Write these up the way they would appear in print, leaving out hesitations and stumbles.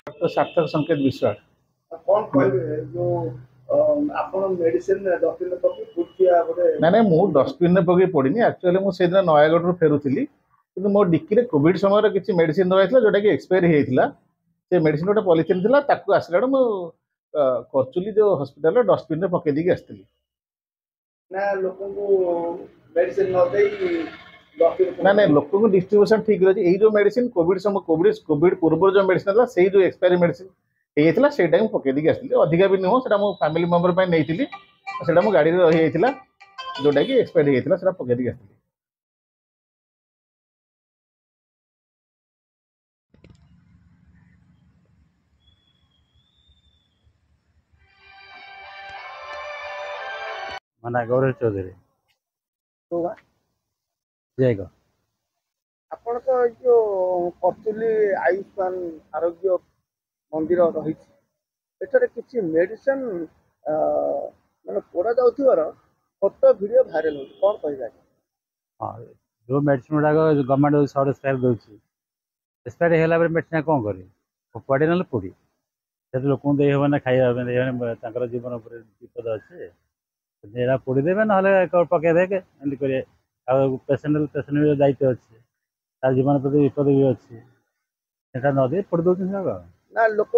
Doctor सार्थक संकेत विश्वास। कौन कहबे जो आपण मेडिसिन डॉक्टर ने पकी पुटिया गोटे ना ना मु डस्टबिन पकई पड़नी एक्चुअली मुझे नयगढ़ फेरुली कि मो डिक्की कोविड समय किसी मेडिसिन दबाई जोटा कि एक्सपायर होता से मेडिसिन गोटे पॉलिथिन था ताकू आसला मुझे जो हॉस्पिटल डस्टबिन पकई देकी आसती ना लोक मेडिसिन न दे डॉक्टर ना ना लोक डिस्ट्रीब्यूशन ठीक रही है जो मेडिसिन कोविड समय कोविड पूर्व जो मेडिसिन था से जो एक्सपायरी मेडिसिन होता से पकई देकी आसती अधिका भी नुह से फैमिली मेम्बर नहीं से गाड़ी में रही जाता जोटा कि एक्सपायरी होता पकई देकी आसती। मना गौरव चौधरी तो जय आपण जो करतुली आयुष्मान आरोग्य मंदिर रही एठारे किसी मेडिसिन माने पोड़ा जाउथिबार फोटो वीडियो वायरल हो कौन कहबे हाँ जो मेडिसिन गुड़ाक गवर्नमेंट सर्ट एक्सपायर दूसरी एक्सपायर होला मेडिसिन कौन करे फोपाड़ी ना पोड़ी से लोक दे ना खाଇବା जीवन उपर विपद अच्छे एरा पोड़ीदेवे ना पकईदे एमती करेंगे पेसेंट पेसेंट दायित्व अच्छे तार जीवन प्रति विपद भी अच्छे नदी पोड़ी दौरान ना लोक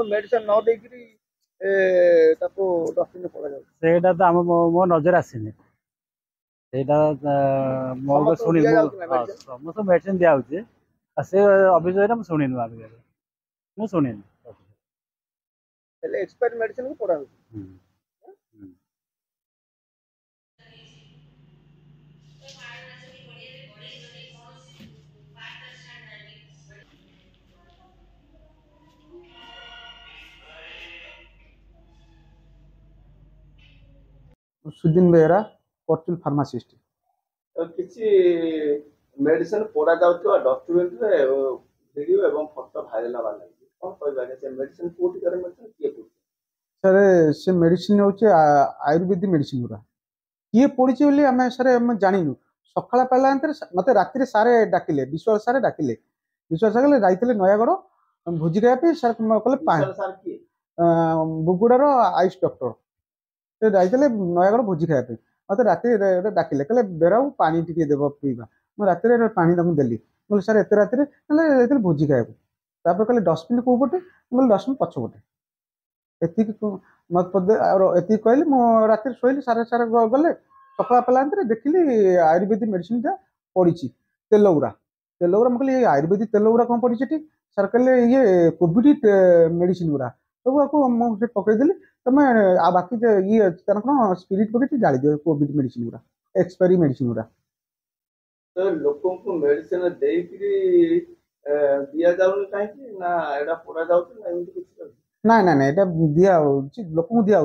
मेडिसिन न देकरी डस्टबिन पड़ा जाए सेटा तो आम मो नजर आसनी मो शुणी समस्त मेडिसिन दिखाई से अभियोग शुणी मुझे शुणी एक्सपायर मेडिसिन को पड़ा सुदिन बेहरा करतुल फार्मासिस्ट किसी मेडिसिन पोड़ा जाउथवा डॉक्यूमेंट रे वीडियो एवं फोटो वायरल हवा लागि कोन कहबा से मेडिसिन कोठी करे मेडिसिन किए पुट सर से मेडिसिन हूँ आयुर्वेदिक मेडिसिन गुरा किए पड़ी बोली आम सर आम जानू सका पाला मत राति सारे डाकिले विश्वाल सारे डाकिले विश्वाल सारे जाते नयागढ़ भोजी खाया सार कहले सर की बुगुड़ार आयुष डॉक्टर से जाते नयागढ़ भोजी खाया मत राति डाकिले कहले बेराऊ पानी टी देव पीवा मुझे राति पानी तक देली बोले सर एत राति भोजी खाया कहले डस्टबिन कौ पटे बोले डस्टबिन पछपटे एति कहली राति शोली सारे सारे गले सका पाला देखिली आयुर्वेदिक मेडिसिन पड़ी तेल गुरा मुझे आयुर्वेदिक तेल गुरा कौन पड़ी सर कहले ये कोविड मेडिसिन गुरा सब मुझे पकईदेली तुम आ बाकी ये कौन स्पिरिट पकड़ जाली दियो कोविड मेडिसिन गुरा एक्सपायरी मेडिसिन गुरा तो लोकों को मेडिसिन देकरी दिया जाउन काहे ना एडा पोड़ा जाउछ ना एमती कुछ ना ना ना ये दिया लोक दिया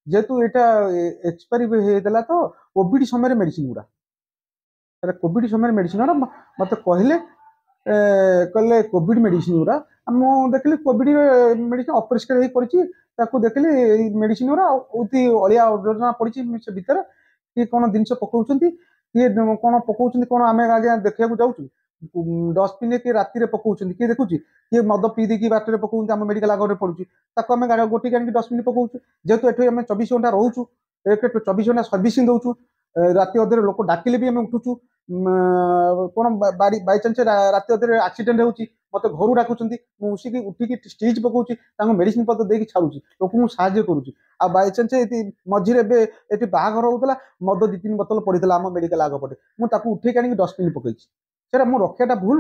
जेहेतु यहाँ एक्सपायरी होता तो कोविड समय मेडिसिन गुरा कोविड समय मेडिसिन गुरा मत कहले कहले कोविड मेडिसिन गुरा मुझे देखिली कोविड मेडिसिन अपरिष्कार पड़ी देखिली मेडिसिन गुरा अलिया आवर्जना पड़ी से भितर किए कौन जिन पकाउं किए कौन पकाउं कौन आम आज्ञा देखा जाऊँ डस्टबिन किए राति पकाउं किए देखुँ किए मद पी देकी बाटर पकाउं आम मेडिकल आगे पड़ू आम गोटे आनिक डस्टबिन पकाउं जेहेतु ये 24 घंटा रोचु 24 घंटा सर्विसिंग दौचु राति अधे लोक डाकिले भी आम उठुचु कौन बाईचान्स राति अधे आक्सीडेट हो मत घर डाकुं मुझे उठिक स्टिच पकाऊँ मेडिसिन पत्र देकी छाड़ू लोक साहय करुँच आ बाईचान्स मझे ये बाहागर होता मद 2-3 बोतल पड़ी आम मेडिकल आग पटे मुझे उठे आनिक डस्टबिन पकई से रखाटा भूल